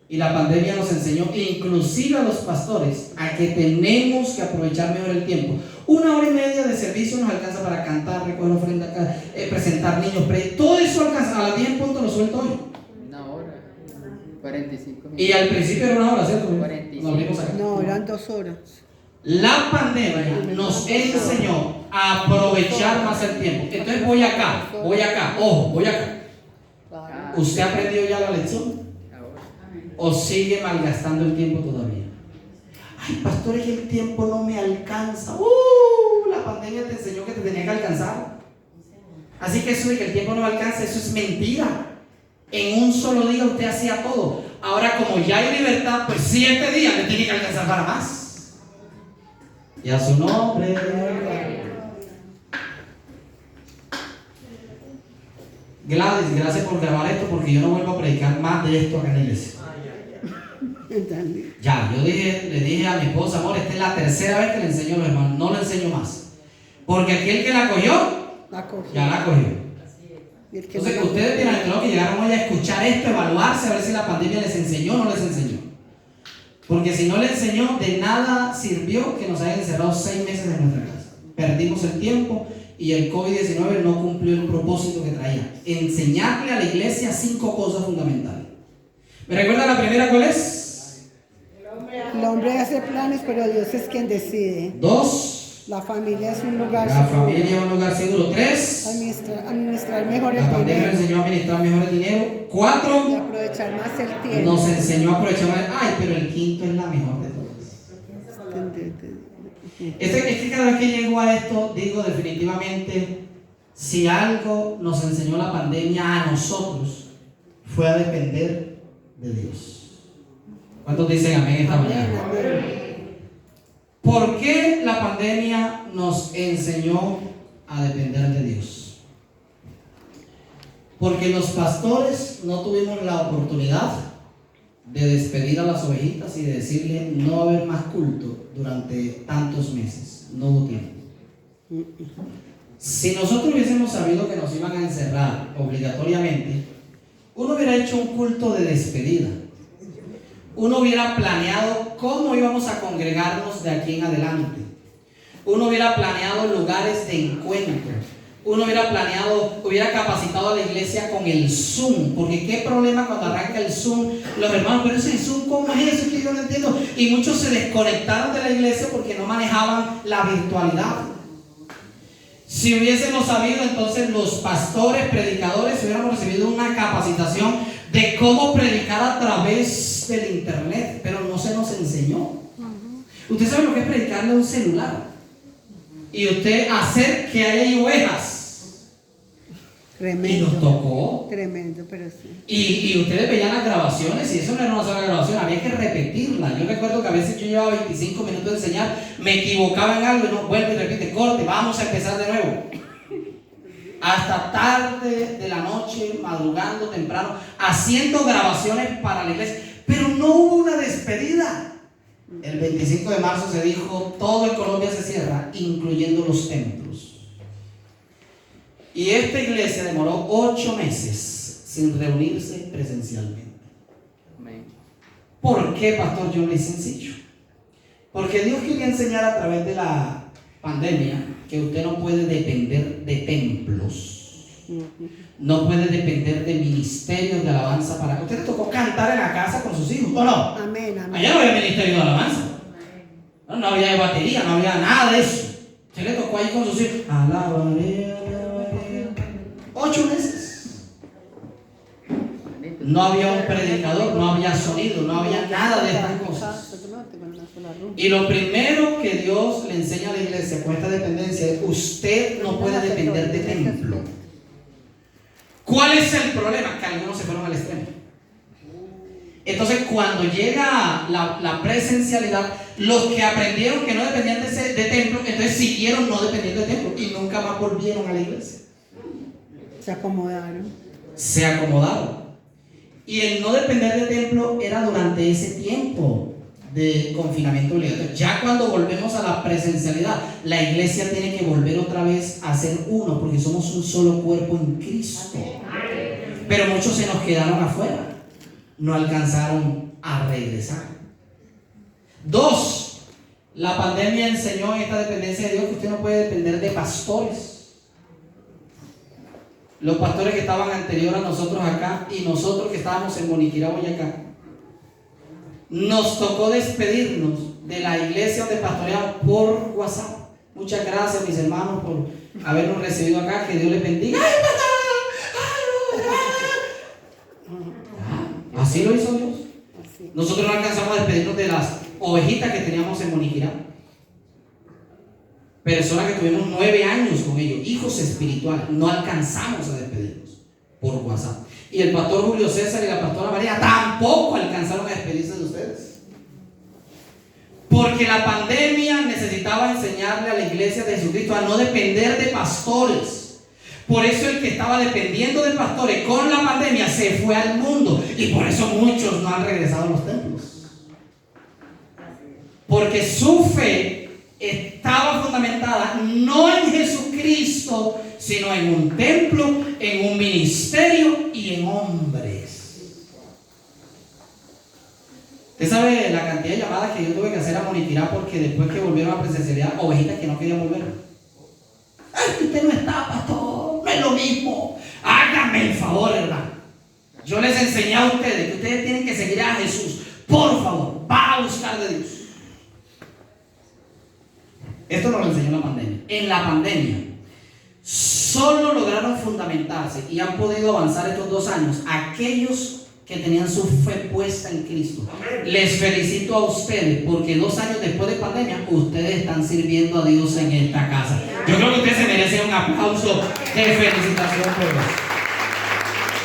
Speaker 1: Y la pandemia nos enseñó, inclusive a los pastores, a que tenemos que aprovechar mejor el tiempo. 1 hora y media de servicio nos alcanza para cantar, recoger ofrenda, presentar niños, todo eso alcanza. A las 10 en punto lo suelto hoy.
Speaker 3: 1 hora. 45 minutos.
Speaker 1: Y al principio era 1 hora, ¿cierto?
Speaker 3: 45.
Speaker 1: Nos abrimos acá.
Speaker 5: No, eran 2 horas.
Speaker 1: La pandemia nos enseñó a aprovechar más el tiempo. Entonces voy acá, ojo, voy acá.
Speaker 5: Claro.
Speaker 1: ¿Usted aprendió ya la lección?
Speaker 3: Ahora.
Speaker 1: ¿O sigue malgastando el tiempo todavía? Ay, pastor, es que el tiempo no me alcanza. La pandemia te enseñó que te tenía que alcanzar. Así que eso de que el tiempo no me alcanza, eso es mentira. En un solo día usted hacía todo. Ahora, como ya hay libertad, pues 7 días le tiene que alcanzar para más. Y a su nombre. Gladys, gracias por grabar esto, porque yo no vuelvo a predicar más de esto acá en la iglesia.
Speaker 5: Entendí.
Speaker 1: Ya, le dije a mi esposa, amor, esta es la 3ª vez que le enseño a los hermanos, no le enseño más. Porque aquel que la cogió,
Speaker 5: La cogí.
Speaker 1: ya la cogió.
Speaker 5: Y el que
Speaker 1: Entonces,
Speaker 5: no la
Speaker 1: ustedes dirán que llegaron hoy a escuchar esto, evaluarse, a ver si la pandemia les enseñó o no les enseñó. Porque si no les enseñó, de nada sirvió que nos hayan encerrado 6 meses en nuestra casa. Perdimos el tiempo y el COVID-19 no cumplió el propósito que traía. Enseñarle a la iglesia 5 cosas fundamentales. ¿Me recuerda la primera cuál es?
Speaker 5: El hombre hace planes, pero Dios es quien decide.
Speaker 1: 2.
Speaker 5: La familia es un lugar
Speaker 1: La
Speaker 5: seguro.
Speaker 1: familia es un lugar seguro. 3.
Speaker 5: Administrar mejor el
Speaker 1: La pandemia nos
Speaker 5: dinero
Speaker 1: enseñó a administrar mejor el dinero.
Speaker 5: y
Speaker 1: 4.
Speaker 5: aprovechar más el tiempo.
Speaker 1: Nos enseñó a aprovechar más. Ay, pero el 5 es la mejor de todas.
Speaker 5: Entendí.
Speaker 1: Es que cada vez que llego a esto, digo definitivamente, si algo nos enseñó la pandemia a nosotros, fue a depender de Dios. ¿Cuántos dicen amén esta mañana?
Speaker 5: Amén.
Speaker 1: ¿Por qué la pandemia nos enseñó a depender de Dios? Porque los pastores no tuvimos la oportunidad de despedir a las ovejitas y de decirle no va a haber más culto durante tantos meses. No hubo tiempo. Si nosotros hubiésemos sabido que nos iban a encerrar obligatoriamente, uno hubiera hecho un culto de despedida. Uno hubiera planeado cómo íbamos a congregarnos de aquí en adelante. Uno hubiera planeado lugares de encuentro. Uno hubiera capacitado a la iglesia con el Zoom. Porque qué problema cuando arranca el Zoom. Los hermanos, pero ese Zoom, ¿cómo es eso? Que yo no entiendo. Y muchos se desconectaron de la iglesia porque no manejaban la virtualidad. Si hubiésemos sabido, entonces los pastores, predicadores, hubiéramos recibido una capacitación de cómo predicar a través del internet, pero no se nos enseñó. Usted sabe lo que es predicarle a un celular y usted hacer que haya ovejas.
Speaker 5: Tremendo.
Speaker 1: Y nos tocó.
Speaker 5: Tremendo, pero sí.
Speaker 1: Y ustedes veían las grabaciones y eso no era una sola grabación, había que repetirla. Yo recuerdo que a veces yo llevaba 25 minutos de enseñar, me equivocaba en algo y no, vuelve y repite, corte, vamos a empezar de nuevo. Hasta tarde de la noche, madrugando temprano, haciendo grabaciones para la iglesia, pero no hubo una despedida. El 25 de marzo se dijo, todo en Colombia se cierra, incluyendo los templos. Y esta iglesia demoró 8 meses sin reunirse presencialmente. ¿Por qué, pastor John? Es sencillo. Porque Dios quería enseñar a través de la pandemia que usted no puede depender de templos. No puede depender de ministerios de alabanza para que usted le tocó cantar en la casa con sus hijos. ¿O no?
Speaker 5: Amén, amén.
Speaker 1: Allá no había ministerio de alabanza. No había batería, no había nada de eso. Usted le tocó ahí con sus hijos. Alabaré, alabaré. 8 meses. No había un predicador, no había sonido, no había nada de estas cosas. Y lo primero que Dios le enseña a la iglesia con esta dependencia es: usted no puede depender de templo. ¿Cuál es el problema? Que algunos se fueron al extremo. Entonces, cuando llega la presencialidad, los que aprendieron que no dependían de templo, entonces siguieron no dependiendo de templo y nunca más volvieron a la iglesia.
Speaker 5: Se acomodaron.
Speaker 1: Se acomodaron. Y el no depender de templo era durante ese tiempo de confinamiento obligatorio. Ya cuando volvemos a la presencialidad, la iglesia tiene que volver otra vez a ser uno, porque somos un solo cuerpo en Cristo. Pero muchos se nos quedaron afuera, no alcanzaron a regresar. 2, la pandemia enseñó en esta dependencia de Dios que usted no puede depender de pastores. Los pastores que estaban anterior a nosotros acá y nosotros que estábamos en Moniquirá, Boyacá, nos tocó despedirnos de la iglesia donde pastoreamos por WhatsApp. Muchas gracias, mis hermanos, por habernos recibido acá. Que Dios les bendiga. Así lo hizo Dios. Nosotros no alcanzamos a despedirnos de las ovejitas que teníamos en Moniquirá. Personas que tuvimos 9 años con ellos, hijos espirituales. No alcanzamos a despedirnos por WhatsApp. Y el pastor Julio César y la pastora María tampoco alcanzaron a despedirse de ustedes. Porque la pandemia necesitaba enseñarle a la iglesia de Jesucristo a no depender de pastores. Por eso el que estaba dependiendo de pastores con la pandemia se fue al mundo. Y por eso muchos no han regresado a los templos. Porque su fe estaba fundamentada no en Jesucristo, sino en un templo, en un ministerio y en hombres. Usted sabe la cantidad de llamadas que yo tuve que hacer a Moniquirá porque después que volvieron a presencialidad, ovejitas que no querían volver. Ay, usted no está, pastor, no es lo mismo. Hágame el favor, hermano. Yo les enseñé a ustedes que ustedes tienen que seguir a Jesús. Por favor, va a buscar de Dios. Esto nos lo enseñó la pandemia. En la pandemia solo lograron fundamentarse y han podido avanzar estos 2 años aquellos que tenían su fe puesta en Cristo. Les felicito a ustedes porque 2 años después de pandemia ustedes están sirviendo a Dios en esta casa. Yo creo que ustedes se merecen un aplauso de felicitación por eso.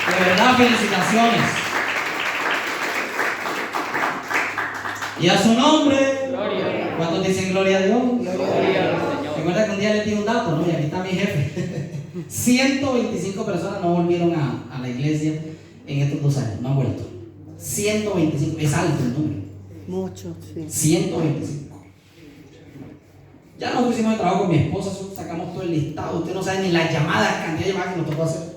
Speaker 1: De verdad, felicitaciones. Y a su nombre. Gloria. ¿Cuántos dicen gloria a Dios?
Speaker 3: Gloria al Señor.
Speaker 1: Recuerda que un día le di un dato, ¿no? Y aquí está mi jefe. 125 personas no volvieron a la iglesia en estos 2 años, no han vuelto. 125, es alto el número.
Speaker 5: Mucho, sí.
Speaker 1: 125. Ya nos pusimos de trabajo con mi esposa, sacamos todo el listado. Usted no sabe ni las llamadas, cantidad de llamadas que nos tocó hacer.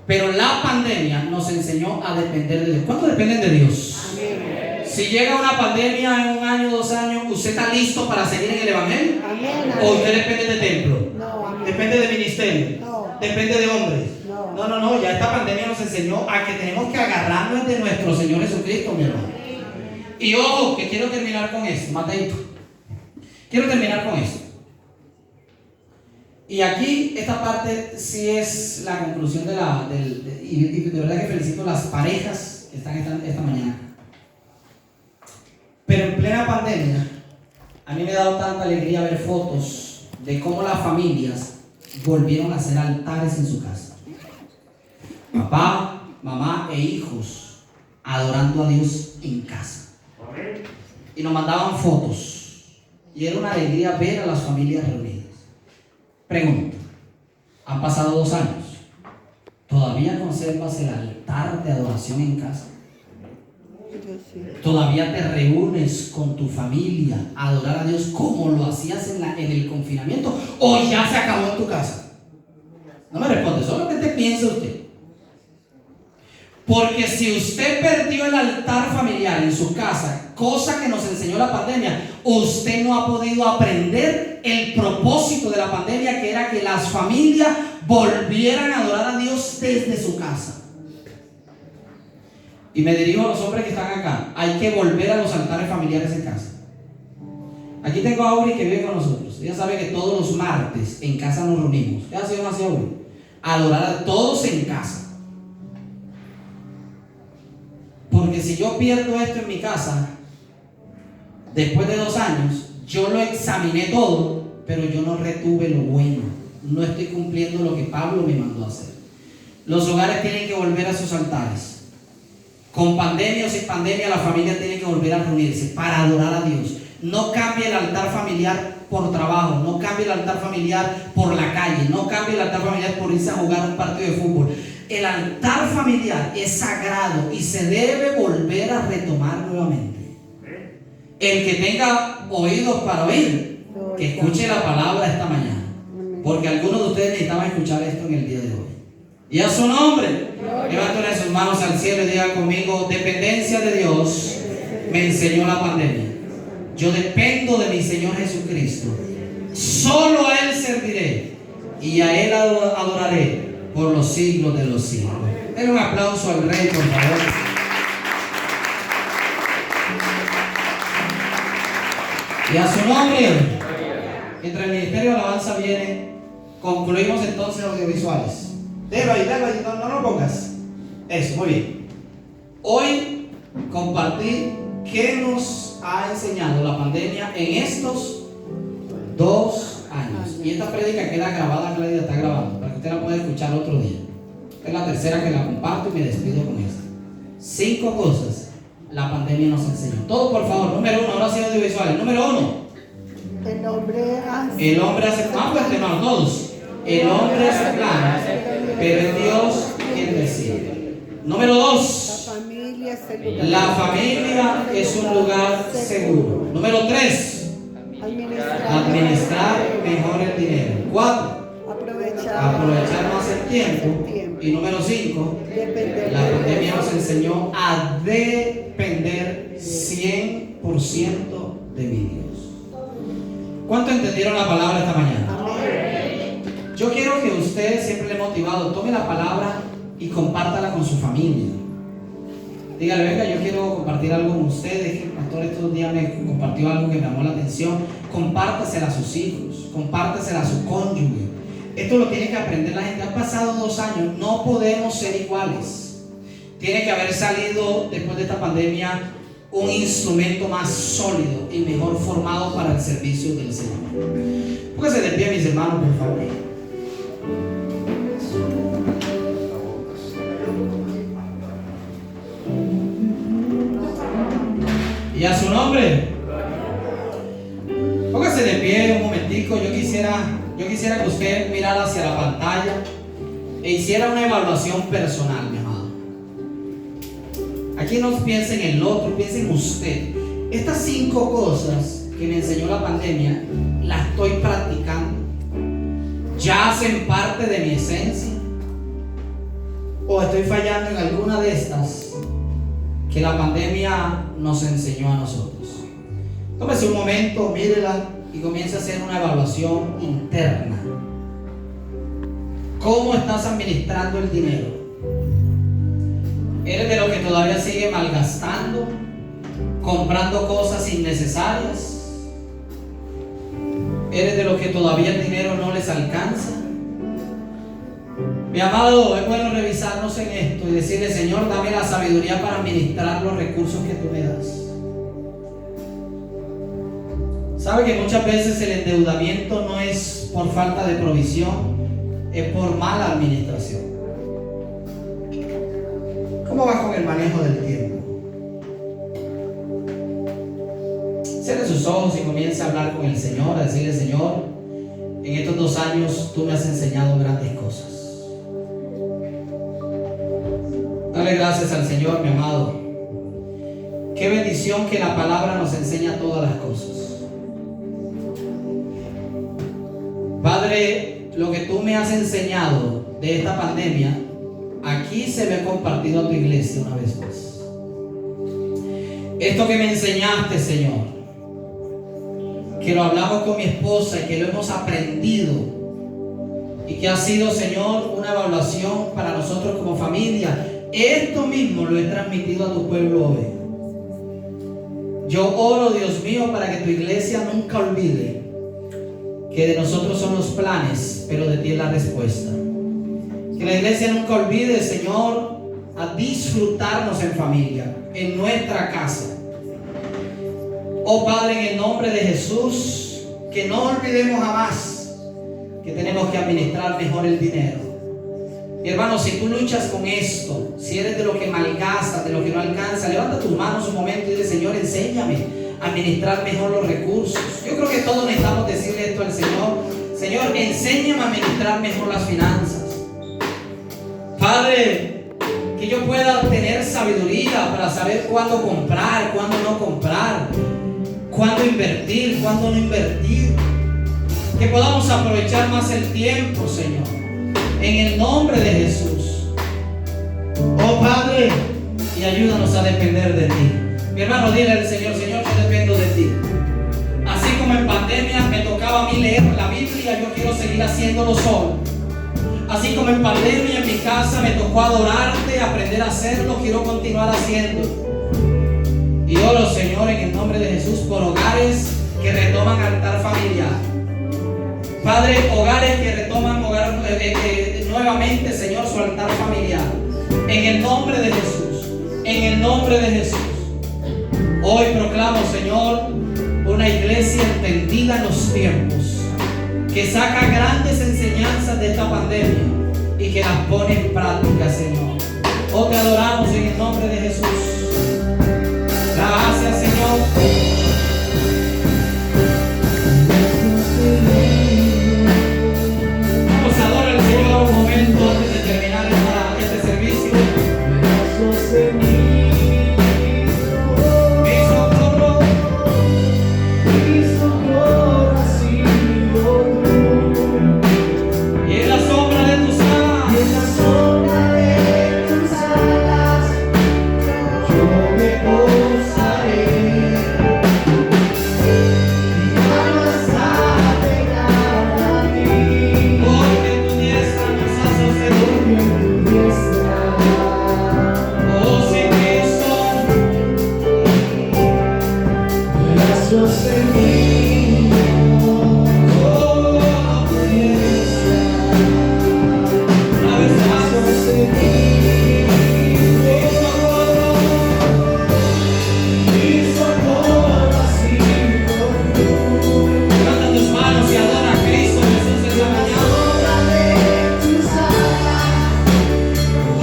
Speaker 1: Pero la pandemia nos enseñó a depender de Dios. ¿Cuántos dependen de Dios?
Speaker 5: Amén.
Speaker 1: Si llega una pandemia en 1 año, 2 años, ¿usted está listo para seguir en el evangelio?
Speaker 5: Amén.
Speaker 1: ¿O usted depende de templo?
Speaker 5: No, amén.
Speaker 1: ¿Depende de ministerio?
Speaker 5: No.
Speaker 1: ¿Depende de hombres? No, ya esta pandemia nos enseñó a que tenemos que agarrarnos de nuestro Señor Jesucristo, mi hermano. Y ojo, que quiero terminar con esto, Mateito. Quiero terminar con esto. Y aquí, esta parte sí es la conclusión y de verdad que felicito a las parejas que están esta mañana. Pero en plena pandemia, a mí me ha dado tanta alegría ver fotos de cómo las familias volvieron a hacer altares en su casa. Papá, mamá e hijos adorando a Dios en casa. Y nos mandaban fotos. Y era una alegría ver a las familias reunidas. Pregunto, han pasado 2 años. ¿Todavía conservas el altar de adoración en casa?
Speaker 5: Yo sí.
Speaker 1: ¿Todavía te reúnes con tu familia a adorar a Dios como lo hacías en el confinamiento? ¿O ya se acabó en tu casa? No me responde, solamente piensa usted. Porque si usted perdió el altar familiar en su casa, cosa que nos enseñó la pandemia, usted no ha podido aprender el propósito de la pandemia, que era que las familias volvieran a adorar a Dios desde su casa. Y me dirijo a los hombres que están acá. Hay que volver a los altares familiares en casa. Aquí tengo a Auri que vive con nosotros. Ella sabe que todos los martes en casa nos reunimos. ¿Qué ha sido así, Auri? Adorar a todos en casa. Porque si yo pierdo esto en mi casa, después de 2 años, yo lo examiné todo, pero yo no retuve lo bueno. No estoy cumpliendo lo que Pablo me mandó a hacer. Los hogares tienen que volver a sus altares. Con pandemia o sin pandemia, la familia tiene que volver a reunirse para adorar a Dios. No cambie el altar familiar por trabajo, no cambie el altar familiar por la calle, no cambie el altar familiar por irse a jugar un partido de fútbol. El altar familiar es sagrado y se debe volver a retomar nuevamente. El que tenga oídos para oír, que escuche la palabra esta mañana, porque algunos de ustedes necesitaban escuchar esto en el día de hoy. Y a su nombre, levanten sus manos al cielo y digan conmigo: dependencia de Dios me enseñó la pandemia. Yo dependo de mi Señor Jesucristo. Solo a Él serviré y a Él adoraré por los siglos de los siglos. Denle un aplauso al Rey, por favor. Y a su nombre, mientras el Ministerio de Alabanza viene, concluimos entonces los audiovisuales. Déjalo ahí, no lo pongas. Eso, muy bien. Hoy compartí qué nos ha enseñado la pandemia en estos 2 años. Y esta prédica queda grabada, Claudia está grabando, para que usted la pueda escuchar otro día. Esta es la tercera que la comparto y me despido con esta. 5 cosas la pandemia nos enseñó. Todo, por favor. Número 1, ahora sí audiovisuales. Número 1.
Speaker 5: El hombre hace
Speaker 1: fuerte, hermano, todos. El hombre hace planes, pero es Dios quien decide. Número 2. La familia es un lugar seguro. Número 3. Administrar mejor el dinero. 4. Aprovechar más el tiempo. Y número 5. La pandemia nos enseñó a depender 100% de mi Dios. ¿Cuánto entendieron la palabra esta mañana? Yo quiero que usted, siempre le he motivado, tome la palabra y compártala con su familia. Dígale: venga, yo quiero compartir algo con ustedes. El pastor estos días me compartió algo que me llamó la atención. Compártasela a sus hijos, compártasela a su cónyuge. Esto lo tiene que aprender la gente. Han pasado 2 años, no podemos ser iguales. Tiene que haber salido después de esta pandemia un instrumento más sólido y mejor formado para el servicio del Señor. Pónganse de pie, mis hermanos, por favor. Y a su nombre, póngase de pie un momentico. Yo Yo quisiera que usted mirara hacia la pantalla e hiciera una evaluación personal, mi amado. Aquí no piense en el otro, piense en usted. Estas 5 cosas que me enseñó la pandemia, las estoy practicando. ¿Ya hacen parte de mi esencia? ¿O estoy fallando en alguna de estas que la pandemia nos enseñó a nosotros? Tómese un momento, mírela y comience a hacer una evaluación interna. ¿Cómo estás administrando el dinero? ¿Eres de los que todavía sigue malgastando, comprando cosas innecesarias? ¿Eres de los que todavía el dinero no les alcanza? Mi amado, es bueno revisarnos en esto y decirle: Señor, dame la sabiduría para administrar los recursos que tú me das. ¿Sabe que muchas veces el endeudamiento no es por falta de provisión, es por mala administración? ¿Cómo va con el manejo del tiempo? Cierre sus ojos y comience a hablar con el Señor, a decirle: Señor, en estos 2 años tú me has enseñado grandes cosas. Dale gracias al Señor, mi amado. Qué bendición que la palabra nos enseña todas las cosas. Padre, lo que tú me has enseñado de esta pandemia, aquí se ve compartido a tu iglesia una vez más. Esto que me enseñaste, Señor, que lo hablamos con mi esposa y que lo hemos aprendido, y que ha sido, Señor, una evaluación para nosotros como familia. Esto mismo lo he transmitido a tu pueblo hoy. Yo oro, Dios mío, para que tu iglesia nunca olvide que de nosotros son los planes, pero de ti es la respuesta. Que la iglesia nunca olvide, Señor, a disfrutarnos en familia, en nuestra casa. Oh Padre, en el nombre de Jesús, que no olvidemos jamás que tenemos que administrar mejor el dinero. Mi hermano, si tú luchas con esto, si eres de lo que malgasta, de lo que no alcanza, levanta tus manos un momento y dile: Señor, enséñame a administrar mejor los recursos. Yo creo que todos necesitamos decirle esto al Señor: Señor, enséñame a administrar mejor las finanzas. Padre, que yo pueda tener sabiduría para saber cuándo comprar, cuándo no comprar, cuándo invertir, cuándo no invertir. Que podamos aprovechar más el tiempo, Señor, en el nombre de Jesús. Oh Padre, y ayúdanos a depender de ti. Mi hermano, dile al Señor: Señor, yo dependo de ti. Así como en pandemia me tocaba a mí leer la Biblia, yo quiero seguir haciéndolo solo. Así como en pandemia en mi casa me tocó adorarte, aprender a hacerlo, quiero continuar haciendo. Y oro, Señor, en el nombre de Jesús, por hogares que retoman altar familiar. Padre, hogares que retoman nuevamente, Señor, su altar familiar. En el nombre de Jesús, en el nombre de Jesús. Hoy proclamo, Señor, una iglesia entendida en los tiempos, que saca grandes enseñanzas de esta pandemia y que las pone en práctica, Señor. Oh, te adoramos en el nombre de Jesús. Gracias, Señor. Vamos a adorar al Señor un momento antes de terminar este servicio. Y en la sombra de tus alas, yo me posaré. Mi alma está pegada a ti, porque tu diestra nos ha sostenido. Oh, sí, Cristo, brazos en mí. Yo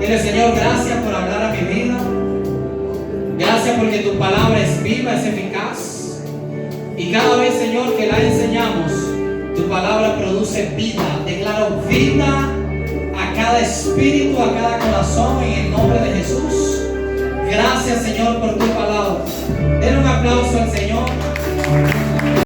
Speaker 1: Dile, Señor, gracias por hablar a mi vida. Gracias porque tu palabra es viva, es eficaz. Y cada vez, Señor, que la enseñamos, tu palabra produce vida. Declaro vida a cada espíritu, a cada corazón, en el nombre de Jesús. Gracias, Señor, por tu palabra. Den un aplauso al Señor.